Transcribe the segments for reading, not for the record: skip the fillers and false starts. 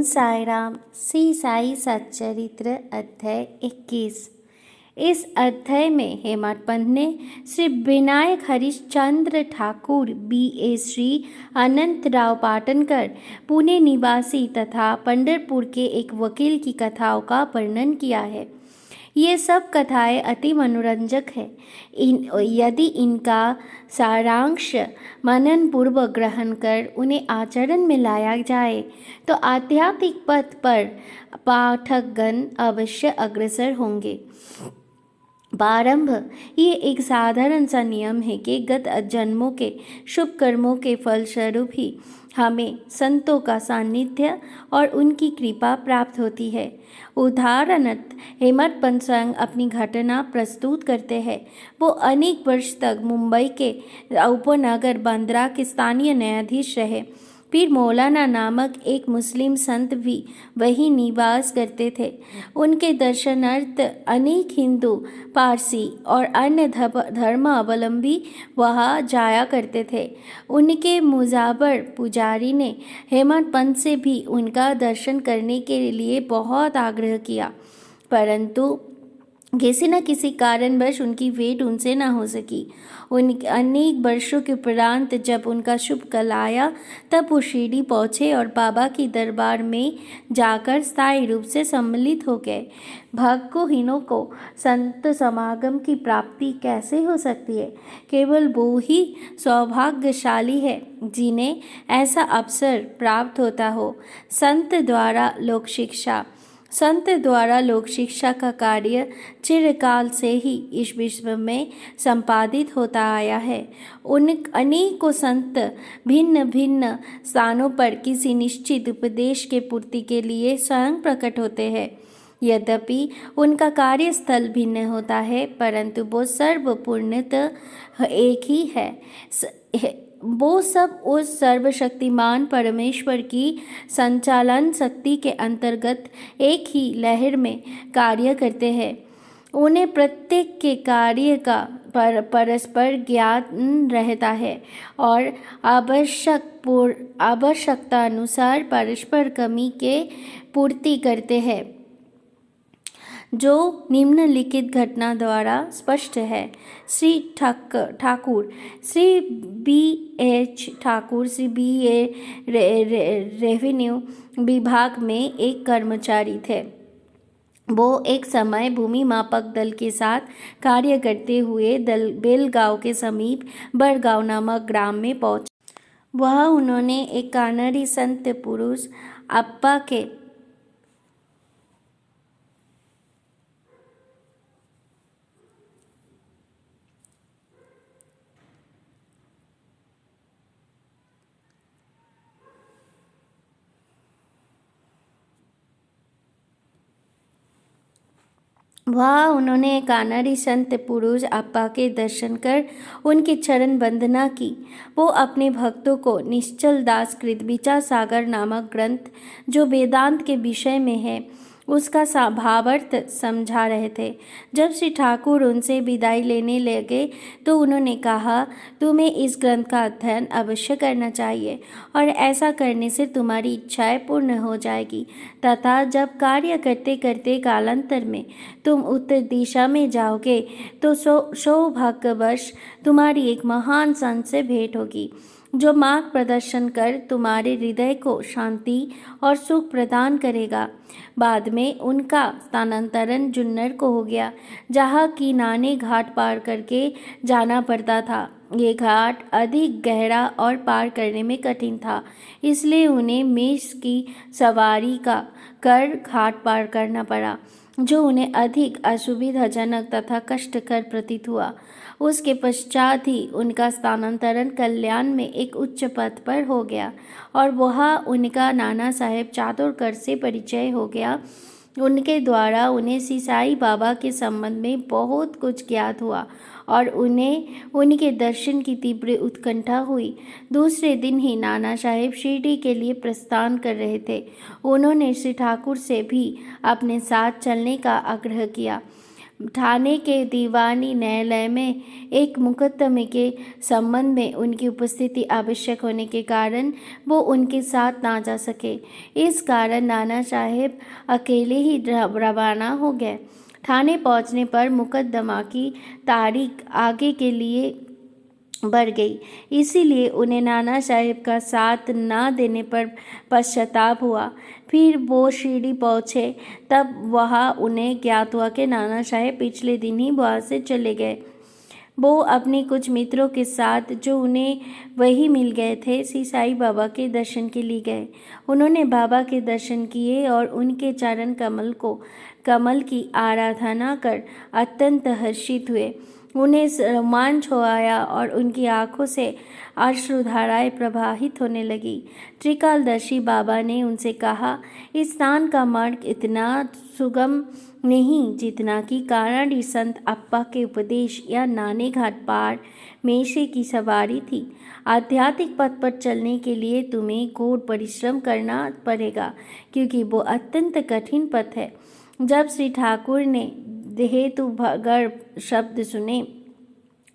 साई राम। श्री साई सच्चरित्र अध्याय 21। इस अध्याय में हेमंत पंत ने श्री विनायक हरिश्चंद्र ठाकुर B.A. श्री अनंतराव पाटनकर पुणे निवासी तथा पंढरपुर के एक वकील की कथाओं का वर्णन किया है। ये सब कथाएं अति मनोरंजक है। यदि इनका सारांश मनन पूर्वक ग्रहण कर उन्हें आचरण में लाया जाए तो आध्यात्मिक पथ पर पाठकगण अवश्य अग्रसर होंगे। प्रारंभ। ये एक साधारण सा नियम है कि गत जन्मों के शुभ कर्मों के फलस्वरूप ही हमें संतों का सानिध्य और उनकी कृपा प्राप्त होती है। उदाहरणतः हेमंत पंत स्वयं अपनी घटना प्रस्तुत करते हैं। वो अनेक वर्ष तक मुंबई के उपनगर बांद्रा के स्थानीय न्यायाधीश रहे। पीर मौलाना नामक एक मुस्लिम संत भी वहीं निवास करते थे। उनके दर्शनार्थ अनेक हिंदू, पारसी और अन्य धर्मावलंबी वहाँ जाया करते थे। उनके मुजावर पुजारी ने हेमंत पंत से भी उनका दर्शन करने के लिए बहुत आग्रह किया, परंतु किसी न किसी कारणवश उनकी भेंट उनसे न हो सकी। अनेक वर्षों के उपरांत जब उनका शुभ कल आया तब वो शिरडी पहुँचे और बाबा की दरबार में जाकर स्थायी रूप से सम्मिलित हो गए। भाग्यहीनों को संत समागम की प्राप्ति कैसे हो सकती है? केवल वो ही सौभाग्यशाली है जिन्हें ऐसा अवसर प्राप्त होता हो। संत द्वारा लोक शिक्षा का कार्य चिरकाल से ही इस विश्व में संपादित होता आया है। अनेकों संत भिन्न भिन्न स्थानों पर किसी निश्चित उपदेश के पूर्ति के लिए स्वयं प्रकट होते हैं। यद्यपि उनका कार्यस्थल भिन्न होता है, परंतु वो सर्वपूर्णतः एक ही है। वो सब उस सर्वशक्तिमान परमेश्वर की संचालन शक्ति के अंतर्गत एक ही लहर में कार्य करते हैं। उन्हें प्रत्येक के कार्य का परस्पर ज्ञान रहता है और आवश्यकता अनुसार परस्पर कमी के पूर्ति करते हैं, जो निम्नलिखित घटना द्वारा स्पष्ट है। Shri Thakur Shri B.H. Thakur Shri B.A. Revenue विभाग में एक कर्मचारी थे। वो एक समय भूमि मापक दल के साथ कार्य करते हुए बेलगांव के समीप बड़गांव नामक ग्राम में पहुंचे। वहाँ उन्होंने एक कानरी संत पुरुष अप्पा के संत पुरुष अप्पा के दर्शन कर उनकी चरण वंदना की। वो अपने भक्तों को निश्चल दास कृत विचार सागर नामक ग्रंथ, जो वेदांत के विषय में है, उसका भावार्थ समझा रहे थे। जब श्री ठाकुर उनसे विदाई लेने लगे तो उन्होंने कहा, तुम्हें इस ग्रंथ का अध्ययन अवश्य करना चाहिए और ऐसा करने से तुम्हारी इच्छाएं पूर्ण हो जाएगी तथा जब कार्य करते करते कालांतर में तुम उत्तर दिशा में जाओगे तो सौभाग्यवश तुम्हारी एक महान संत से भेंट होगी, जो मार्ग प्रदर्शन कर तुम्हारे हृदय को शांति और सुख प्रदान करेगा। बाद में उनका स्थानांतरण जुन्नर को हो गया, जहाँ की नाने घाट पार करके जाना पड़ता था। ये घाट अधिक गहरा और पार करने में कठिन था, इसलिए उन्हें मेष की सवारी कर घाट पार करना पड़ा, जो उन्हें अधिक असुविधाजनक तथा कष्टकर प्रतीत हुआ। उसके पश्चात ही उनका स्थानांतरण कल्याण में एक उच्च पद पर हो गया और वहाँ उनका नाना साहेब चातुरकर से परिचय हो गया। उनके द्वारा उन्हें श्री साई बाबा के संबंध में बहुत कुछ ज्ञात हुआ और उन्हें उनके दर्शन की तीव्र उत्कंठा हुई। दूसरे दिन ही नाना साहेब शिरडी के लिए प्रस्थान कर रहे थे। उन्होंने श्री ठाकुर से भी अपने साथ चलने का आग्रह किया। ठाणे के दीवानी न्यायालय में एक मुकदमे के संबंध में उनकी उपस्थिति आवश्यक होने के कारण वो उनके साथ ना जा सके। इस कारण नाना साहेब अकेले ही रवाना हो गए। ठाणे पहुंचने पर मुकदमा की तारीख आगे के लिए बढ़ गई, इसीलिए उन्हें नाना साहेब का साथ ना देने पर पश्चाताप हुआ। फिर वो शिरडी पहुँचे, तब वहाँ उन्हें ज्ञात हुआ कि नाना साहेब पिछले दिन ही वहाँ से चले गए। वो अपने कुछ मित्रों के साथ जो उन्हें वही मिल गए थे, श्री साईं बाबा के दर्शन के लिए गए। उन्होंने बाबा के दर्शन किए और उनके चरण कमल की आराधना कर अत्यंत हर्षित हुए। उन्हें रोमांच हो आया और उनकी आंखों से अश्रुधाराएं प्रवाहित होने लगी। त्रिकालदर्शी बाबा ने उनसे कहा, इस स्नान का मार्ग इतना सुगम नहीं जितना कि कानाडी संत अप्पा के उपदेश या नाने घाट पार मेषे की सवारी थी। आध्यात्मिक पथ पर चलने के लिए तुम्हें घोर परिश्रम करना पड़ेगा, क्योंकि वो अत्यंत कठिन पथ है। जब श्री ठाकुर ने हेतु गर्भ शब्द सुने,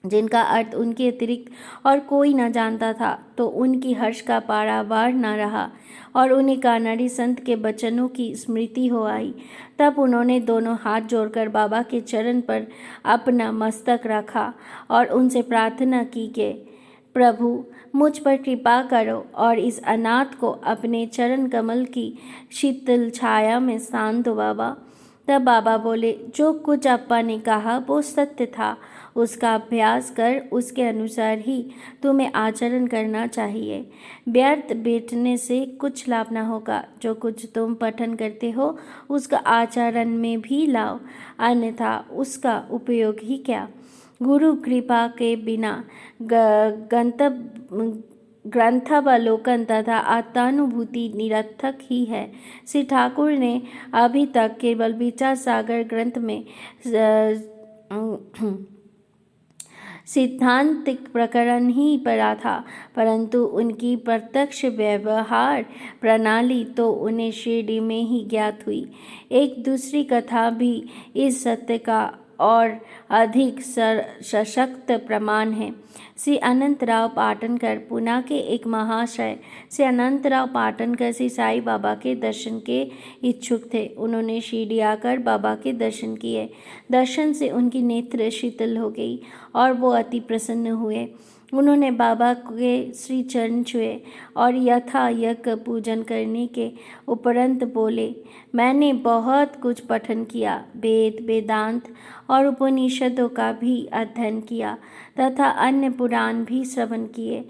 जिनका अर्थ उनके अतिरिक्त और कोई न जानता था, तो उनकी हर्ष का पारावार न रहा और उन्हें कानाडी संत के वचनों की स्मृति हो आई। तब उन्होंने दोनों हाथ जोड़कर बाबा के चरण पर अपना मस्तक रखा और उनसे प्रार्थना की कि प्रभु मुझ पर कृपा करो और इस अनाथ को अपने चरण कमल की शीतल छाया में स्थान दो बाबा। तब बाबा बोले, जो कुछ अप्पा ने कहा वो सत्य था, उसका अभ्यास कर, उसके अनुसार ही तुम्हें आचरण करना चाहिए। व्यर्थ बैठने से कुछ लाभ न होगा। जो कुछ तुम पठन करते हो उसका आचरण में भी लाओ, अन्यथा उसका उपयोग ही क्या। गुरु कृपा के बिना ग्रंथावलोकन तथा आत्मानुभूति निरर्थक ही है। श्री ठाकुर ने अभी तक केवल विचार सागर ग्रंथ में सिद्धांतिक प्रकरण ही पढ़ा था, परंतु उनकी प्रत्यक्ष व्यवहार प्रणाली तो उन्हें शिरडी में ही ज्ञात हुई। एक दूसरी कथा भी इस सत्य का और अधिक सशक्त प्रमाण है। श्री अनंतराव पाटनकर पुणे के एक महाशय श्री अनंतराव पाटनकर श्री साईं बाबा के दर्शन के इच्छुक थे। उन्होंने शिरडी आकर बाबा के दर्शन किए। दर्शन से उनकी नेत्र शीतल हो गई और वो अति प्रसन्न हुए। उन्होंने बाबा के श्री चरण छुए और यथा यज्ञ पूजन करने के उपरंत बोले, मैंने बहुत कुछ पठन किया, वेद वेदांत और उपनिषदों का भी अध्ययन किया तथा अन्य पुराण भी श्रवण किए,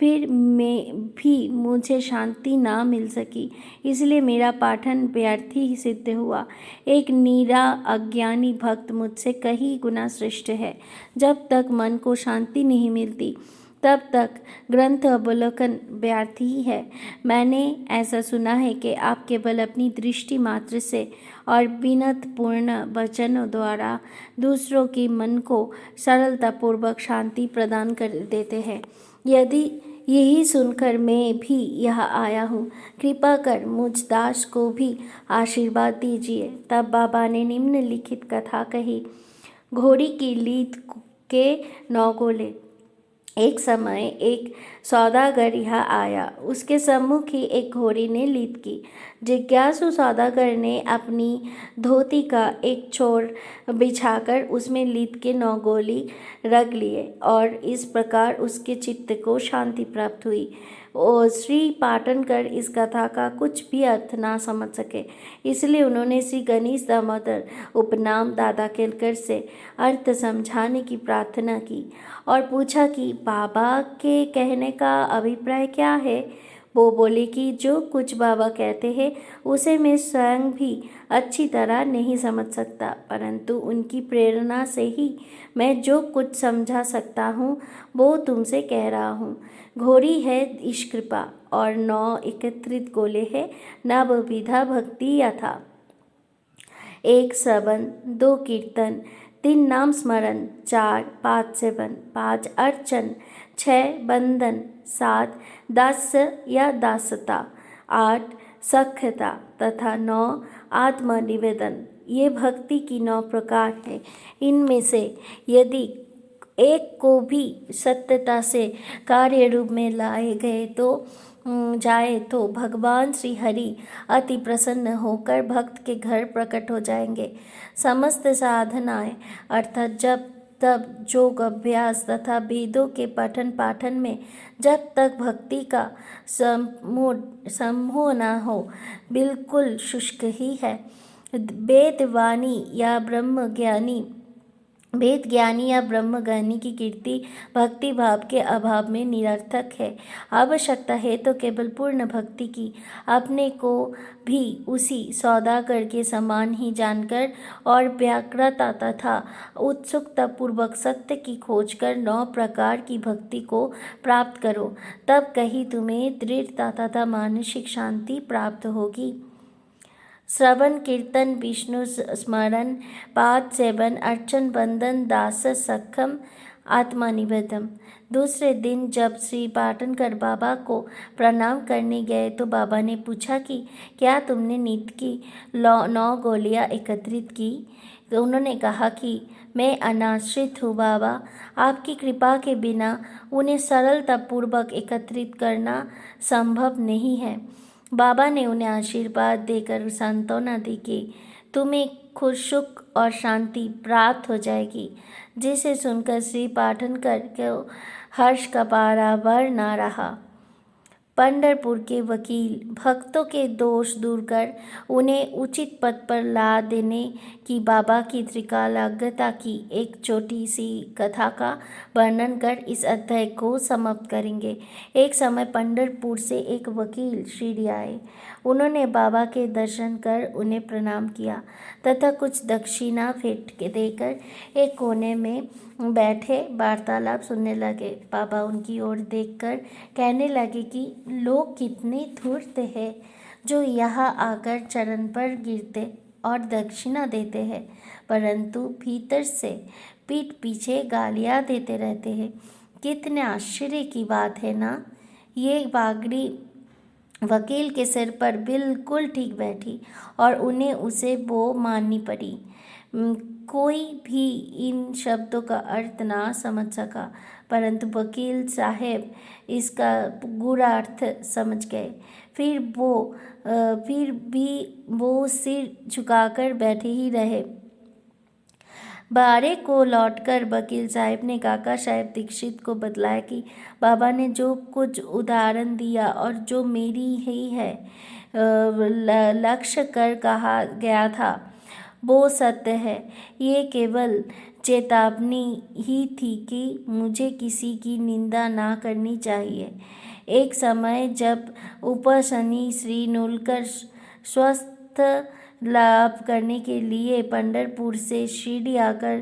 फिर में भी मुझे शांति ना मिल सकी, इसलिए मेरा पाठन व्यर्थ ही सिद्ध हुआ। एक नीरा अज्ञानी भक्त मुझसे कई गुना श्रेष्ठ है। जब तक मन को शांति नहीं मिलती तब तक ग्रंथ अवलोकन व्यर्थ ही है। मैंने ऐसा सुना है कि आप केवल अपनी दृष्टि मात्र से और विनतपूर्ण वचनों द्वारा दूसरों के मन को सरलतापूर्वक शांति प्रदान कर देते हैं। यदि यही सुनकर मैं भी यहाँ आया हूँ, कृपा कर मुझ दास को भी आशीर्वाद दीजिए। तब बाबा ने निम्नलिखित कथा कही। घोड़ी की लीद के 9 गोले। एक समय एक सौदागर यहाँ आया। उसके सम्मुख ही एक घोड़ी ने लीद की। जिज्ञासु सौदागर ने अपनी धोती का एक छोर बिछाकर उसमें लीद के 9 गोली रख लिए और इस प्रकार उसके चित्त को शांति प्राप्त हुई। और श्री पाटनकर इस कथा का कुछ भी अर्थ ना समझ सके, इसलिए उन्होंने श्री गणेश दामोदर उपनाम दादा केलकर से अर्थ समझाने की प्रार्थना की और पूछा कि बाबा के कहने का अभिप्राय क्या है। वो बोले कि जो कुछ बाबा कहते हैं उसे मैं स्वयं भी अच्छी तरह नहीं समझ सकता, परंतु उनकी प्रेरणा से ही मैं जो कुछ समझा सकता हूँ वो तुमसे कह रहा हूँ। घोड़ी है ईश कृपा और 9 एकत्रित गोले है नवविधा भक्ति यथा। 1 श्रवण, 2 कीर्तन, 3 नाम स्मरण, 4 पाद सेवन, 5 अर्चन, 6 बंधन, 7 दास्य या दासता, 8 सख्यता तथा 9 आत्मनिवेदन। ये भक्ति की 9 प्रकार है। इनमें से यदि एक को भी सत्यता से कार्य रूप में लाए गए जाए तो भगवान श्री हरि अति प्रसन्न होकर भक्त के घर प्रकट हो जाएंगे। समस्त साधनाएं अर्थात जब तब योग अभ्यास तथा वेदों के पठन पाठन में जब तक भक्ति का समूह न हो बिल्कुल शुष्क ही है। वेद ज्ञानी या ब्रह्म ज्ञानी की कीर्ति भक्ति भाव के अभाव में निरर्थक है। आवश्यकता है तो केवल पूर्ण भक्ति की, अपने को भी उसी सौदागर के समान ही जानकर और व्याग्रता तथा उत्सुकता पूर्वक सत्य की खोज कर 9 प्रकार की भक्ति को प्राप्त करो, तब कहीं तुम्हें दृढ़ता तथा मानसिक शांति प्राप्त होगी। श्रवण कीर्तन विष्णु स्मरण पाठ सेवन अर्चन बंदन दास सखम आत्मनिवेदन। दूसरे दिन जब श्री पाटनकर बाबा को प्रणाम करने गए तो बाबा ने पूछा कि क्या तुमने नींद की 9 गोलियां एकत्रित की? तो उन्होंने कहा कि मैं अनाश्रित हूँ बाबा, आपकी कृपा के बिना उन्हें सरलतापूर्वक एकत्रित करना संभव नहीं है। बाबा ने उन्हें आशीर्वाद देकर सांत्वना दी कि तुम्हें खुश सुख और शांति प्राप्त हो जाएगी, जिसे सुनकर श्री पाटनकर को हर्ष का पारावार न रहा। पंढरपुर के वकील भक्तों के दोष दूर कर उन्हें उचित पद पर ला देने की बाबा की त्रिकालाज्ञता की एक छोटी सी कथा का वर्णन कर इस अध्याय को समाप्त करेंगे। एक समय पंढरपुर से एक वकील शिरडी आए। उन्होंने बाबा के दर्शन कर उन्हें प्रणाम किया तथा कुछ दक्षिणा भेंट देकर एक कोने में बैठे वार्तालाप सुनने लगे। बाबा उनकी ओर देखकर कहने लगे कि लोग कितने धूर्त हैं जो यहाँ आकर चरण पर गिरते और दक्षिणा देते हैं, परंतु भीतर से पीठ पीछे गालियाँ देते रहते हैं। कितने आश्चर्य की बात है ना। ये बागड़ी वकील के सिर पर बिल्कुल ठीक बैठी और उन्हें उसे वो माननी पड़ी। कोई भी इन शब्दों का अर्थ ना समझ सका, परंतु वकील साहब इसका गूढ़ा अर्थ समझ गए। फिर भी वो सिर झुकाकर बैठे ही रहे। बारे को लौटकर वकील साहब ने काका साहब दीक्षित को बतलाया कि बाबा ने जो कुछ उदाहरण दिया और जो मेरी ही है लक्ष्य कर कहा गया था वो सत्य है। ये केवल चेतावनी ही थी कि मुझे किसी की निंदा ना करनी चाहिए। एक समय जब उपशनी श्री नुलकर स्वस्थ लाभ करने के लिए पंढरपुर से शिरडी आकर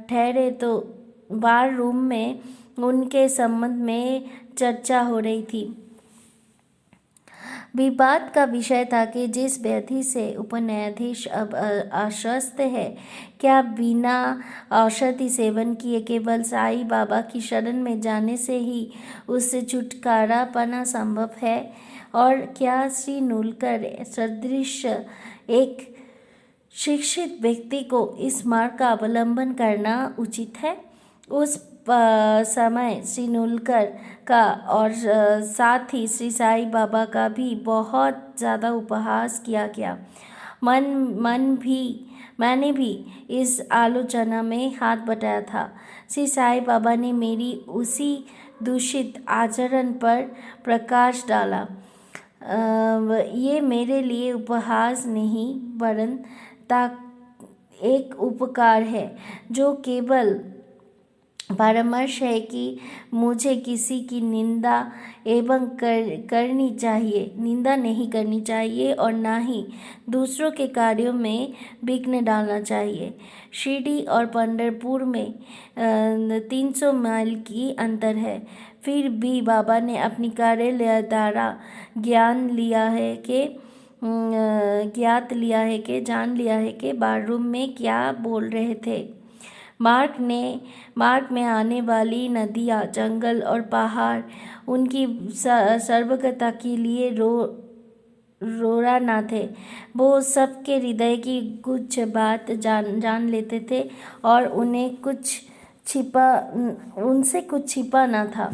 ठहरे तो बार रूम में उनके संबंध में चर्चा हो रही थी। विवाद का विषय था कि जिस व्याधि से उपन्यायाधीश अब आश्वस्त है, क्या बिना औषधि सेवन किए केवल साईं बाबा की शरण में जाने से ही उससे छुटकारा पाना संभव है? और क्या श्री नुलकर सदृश एक शिक्षित व्यक्ति को इस मार्ग का अवलंबन करना उचित है? उस समय श्री नुलकर का और साथ ही श्री साईं बाबा का भी बहुत ज़्यादा उपहास किया गया। मैंने भी इस आलोचना में हाथ बटाया था। श्री साईं बाबा ने मेरी उसी दूषित आचरण पर प्रकाश डाला। ये मेरे लिए उपहास नहीं वरन एक उपकार है, जो केवल परामर्श है कि मुझे किसी की निंदा नहीं करनी चाहिए और ना ही दूसरों के कार्यों में विघ्न डालना चाहिए। शिरडी और पंढरपुर में 300 मील की अंतर है। फिर भी बाबा ने अपनी कार्यालय द्वारा जान लिया है कि बाथरूम में क्या बोल रहे थे। मार्ग में आने वाली नदियाँ, जंगल और पहाड़ उनकी सर्वज्ञता के लिए रोड़ा ना थे। वो सबके हृदय की कुछ बात जान लेते थे और उनसे कुछ छिपा ना था।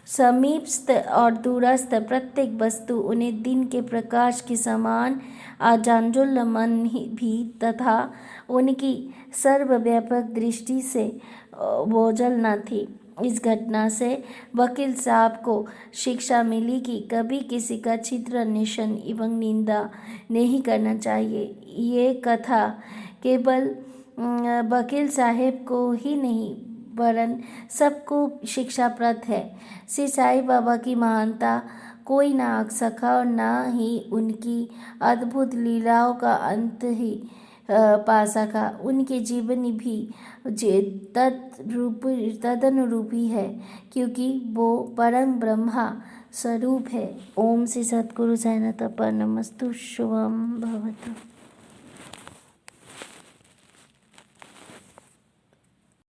समीपस्थ और दूरस्थ प्रत्येक वस्तु उन्हें दिन के प्रकाश के समान आजानुलमन भी तथा उनकी सर्वव्यापक दृष्टि से बोझल न थी। इस घटना से वकील साहब को शिक्षा मिली कि कभी किसी का चित्र निशन एवं निंदा नहीं करना चाहिए। ये कथा केवल वकील साहब को ही नहीं वरन सबको शिक्षाप्रद है। श्री साईं बाबा की महानता कोई ना आंक सका और ना ही उनकी अद्भुत लीलाओं का अंत ही पा सका। उनके जीवन भी तदनुरूपी है क्योंकि वो परम ब्रह्मा स्वरूप है। ओम श्री सद्गुरु साईनाथ नमस्तु शुभम भवतु।